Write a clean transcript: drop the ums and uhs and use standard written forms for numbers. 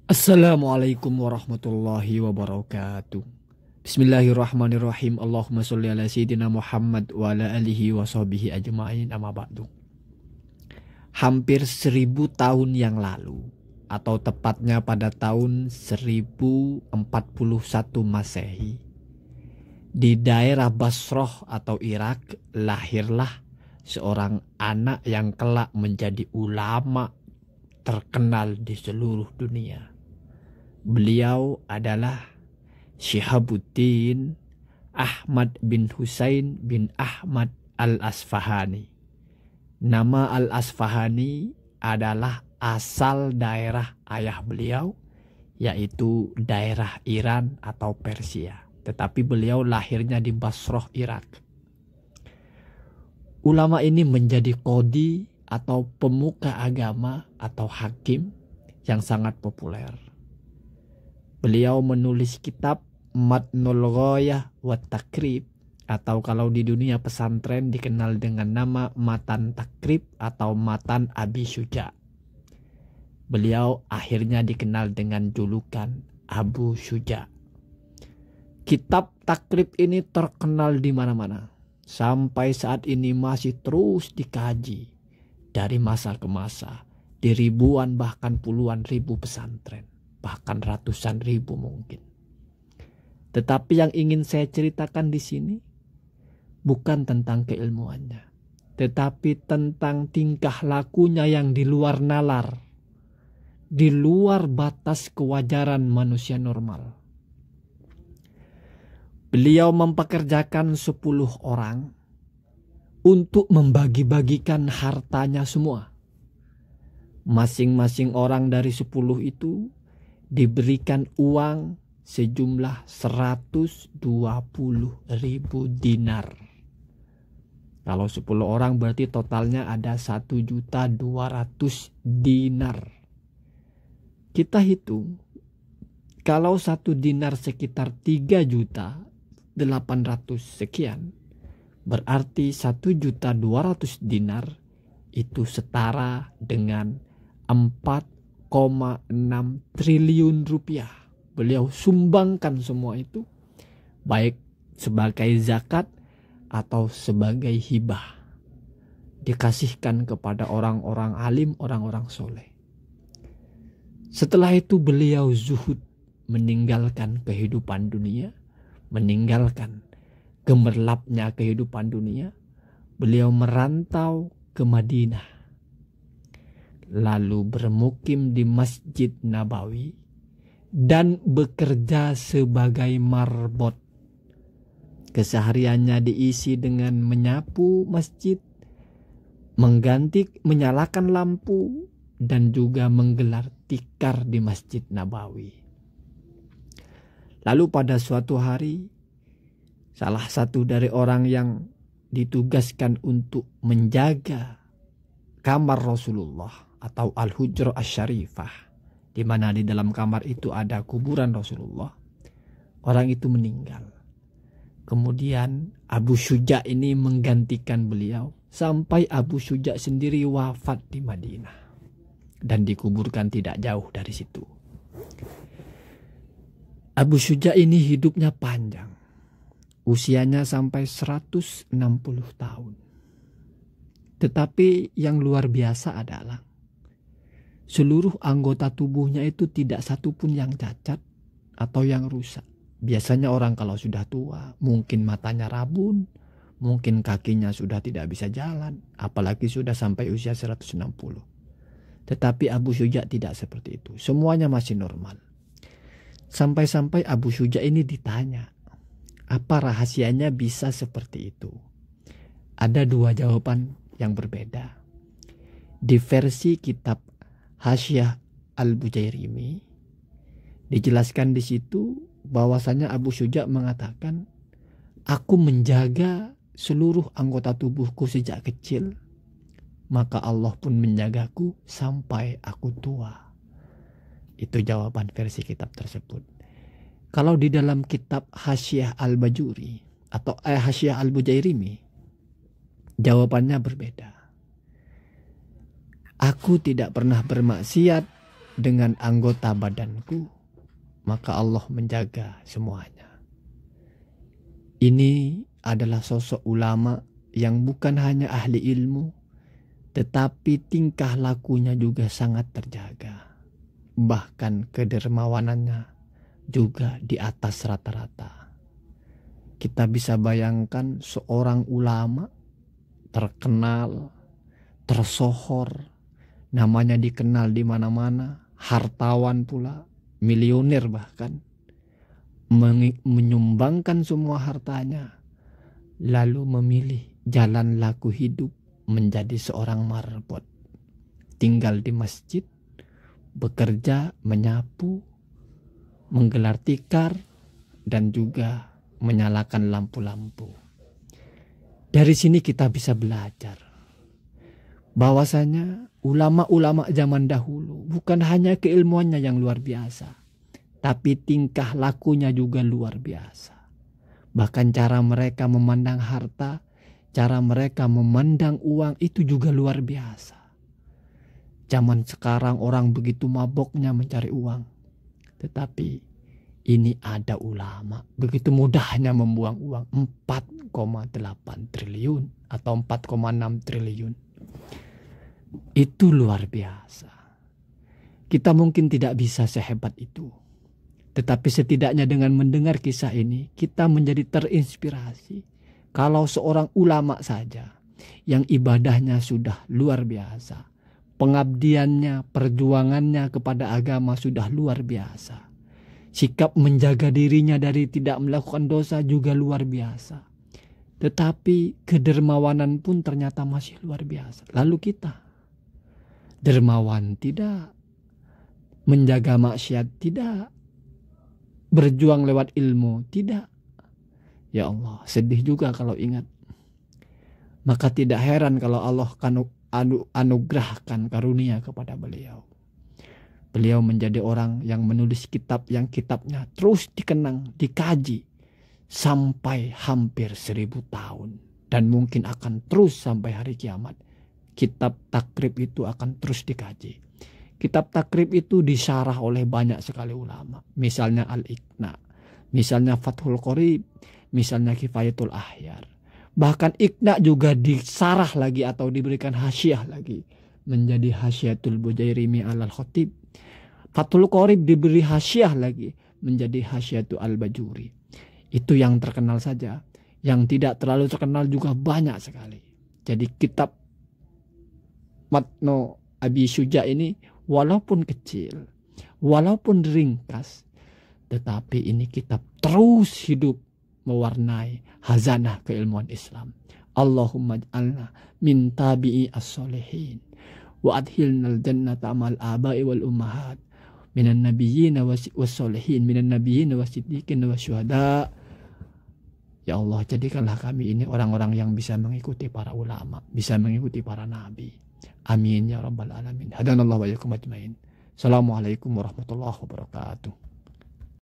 Assalamualaikum warahmatullahi wabarakatuh. Bismillahirrahmanirrahim. Allahumma sholli ala sayyidina Muhammad wa ala alihi wa sahbihi ajma'in, amma ba'du. Hampir 1000 tahun yang lalu, atau tepatnya pada tahun 1041 Masehi, di daerah Basrah atau Irak, lahirlah seorang anak yang kelak menjadi ulama terkenal di seluruh dunia. Beliau adalah Syihabuddin Ahmad bin Husain bin Ahmad Al-Asfahani. Nama Al-Asfahani adalah asal daerah ayah beliau, yaitu daerah Iran atau Persia. Tetapi beliau lahirnya di Basrah, Irak. Ulama ini menjadi qadhi atau pemuka agama atau hakim yang sangat populer. Beliau menulis kitab Matnul Ghayah wa Takrib, atau kalau di dunia pesantren dikenal dengan nama Matan Takrib atau Matan Abi Syuja. Beliau akhirnya dikenal dengan julukan Abu Syuja. Kitab Takrib ini terkenal di mana-mana. Sampai saat ini masih terus dikaji dari masa ke masa di ribuan bahkan puluhan ribu pesantren. Bahkan ratusan ribu mungkin. Tetapi yang ingin saya ceritakan di sini bukan tentang keilmuannya, tetapi tentang tingkah lakunya yang di luar nalar, di luar batas kewajaran manusia normal. Beliau mempekerjakan 10 orang untuk membagi-bagikan hartanya semua. Masing-masing orang dari 10 itu diberikan uang sejumlah 120.000 dinar. Kalau 10 orang berarti totalnya ada 1.200.000 dinar. Kita hitung, kalau 1 dinar sekitar 3.800.000 sekian, berarti 1.200.000 dinar itu setara dengan 4,6 triliun rupiah. Beliau sumbangkan semua itu, baik sebagai zakat atau sebagai hibah, dikasihkan kepada orang-orang alim, orang-orang soleh. Setelah itu beliau zuhud, meninggalkan kehidupan dunia, meninggalkan gemerlapnya kehidupan dunia. Beliau merantau ke Madinah, lalu bermukim di Masjid Nabawi dan bekerja sebagai marbot. Kesehariannya diisi dengan menyapu masjid, menyalakan lampu, dan juga menggelar tikar di Masjid Nabawi. Lalu pada suatu hari, salah satu dari orang yang ditugaskan untuk menjaga kamar Rasulullah atau Al-Hujrah Asy-Syarifah, di mana di dalam kamar itu ada kuburan Rasulullah, orang itu meninggal. Kemudian Abu Syuja ini menggantikan beliau sampai Abu Syuja sendiri wafat di Madinah dan dikuburkan tidak jauh dari situ. Abu Syuja ini hidupnya panjang, usianya sampai 160 tahun. Tetapi yang luar biasa adalah seluruh anggota tubuhnya itu tidak satu pun yang cacat atau yang rusak. Biasanya orang kalau sudah tua, mungkin matanya rabun, mungkin kakinya sudah tidak bisa jalan, apalagi sudah sampai usia 160. Tetapi Abu Syuja tidak seperti itu. Semuanya masih normal. Sampai-sampai Abu Syuja ini ditanya, apa rahasianya bisa seperti itu? Ada 2 jawaban yang berbeda. Di versi kitab Hasyiah Al-Bujairimi dijelaskan di situ bahwasanya Abu Syuja mengatakan, aku menjaga seluruh anggota tubuhku sejak kecil, maka Allah pun menjagaku sampai aku tua. Itu jawaban versi kitab tersebut. Kalau di dalam kitab Hasyiah Al-Bajuri atau Hasyiah Al-Bujairimi, jawabannya berbeda. Aku tidak pernah bermaksiat dengan anggota badanku, maka Allah menjaga semuanya. Ini adalah sosok ulama yang bukan hanya ahli ilmu, tetapi tingkah lakunya juga sangat terjaga. Bahkan kedermawanannya juga di atas rata-rata. Kita bisa bayangkan seorang ulama terkenal, tersohor, namanya dikenal di mana-mana, hartawan pula, milioner bahkan, menyumbangkan semua hartanya, lalu memilih jalan laku hidup menjadi seorang marbot, tinggal di masjid, bekerja, menyapu, menggelar tikar, dan juga menyalakan lampu-lampu. Dari sini kita bisa belajar bahwasanya ulama-ulama zaman dahulu bukan hanya keilmuannya yang luar biasa, tapi tingkah lakunya juga luar biasa. Bahkan cara mereka memandang harta, cara mereka memandang uang itu juga luar biasa. Zaman sekarang orang begitu maboknya mencari uang, tetapi ini ada ulama begitu mudahnya membuang uang 4,8 triliun atau 4,6 triliun. Itu luar biasa. Kita mungkin tidak bisa sehebat itu, tetapi setidaknya dengan mendengar kisah ini kita menjadi terinspirasi. Kalau seorang ulama saja yang ibadahnya sudah luar biasa, pengabdiannya, perjuangannya kepada agama sudah luar biasa, sikap menjaga dirinya dari tidak melakukan dosa juga luar biasa, tetapi kedermawanan pun ternyata masih luar biasa. Lalu kita dermawan tidak, menjaga maksiat tidak, berjuang lewat ilmu tidak. Ya Allah, sedih juga kalau ingat. Maka tidak heran kalau Allah anugerahkan karunia kepada beliau. Beliau menjadi orang yang menulis kitab yang kitabnya terus dikenang, dikaji sampai hampir 1000 tahun. Dan mungkin akan terus sampai hari kiamat. Kitab takrib itu akan terus dikaji. Kitab takrib itu disyarah oleh banyak sekali ulama. Misalnya Al-Iqna, misalnya Fathul Qorib, misalnya Kifayatul Ahyar. Bahkan Iqna juga disarah lagi atau diberikan hasyiah lagi, menjadi Hasyiatul Bujairimi alal Khatib. Fathul Qorib diberi hasyiah lagi menjadi Hasyiatul Al-Bajuri. Itu yang terkenal saja. Yang tidak terlalu terkenal juga banyak sekali. Jadi kitab Matnu Abi Syuja ini walaupun kecil, walaupun ringkas, tetapi ini kitab terus hidup mewarnai hazanah keilmuan Islam. Allahumma ij'alna min tabi'i as-solihin wa adhilnal jannata amal abai wal ummahat minan nabiyyin was-solihin minan nabiyyin was-siddiqin wasyuhada. Ya Allah, jadikanlah kami ini orang-orang yang bisa mengikuti para ulama, bisa mengikuti para nabi. Amin ya rabbal alamin. Hadanallahu wa iyyakum ajmain. Assalamualaikum warahmatullahi wabarakatuh.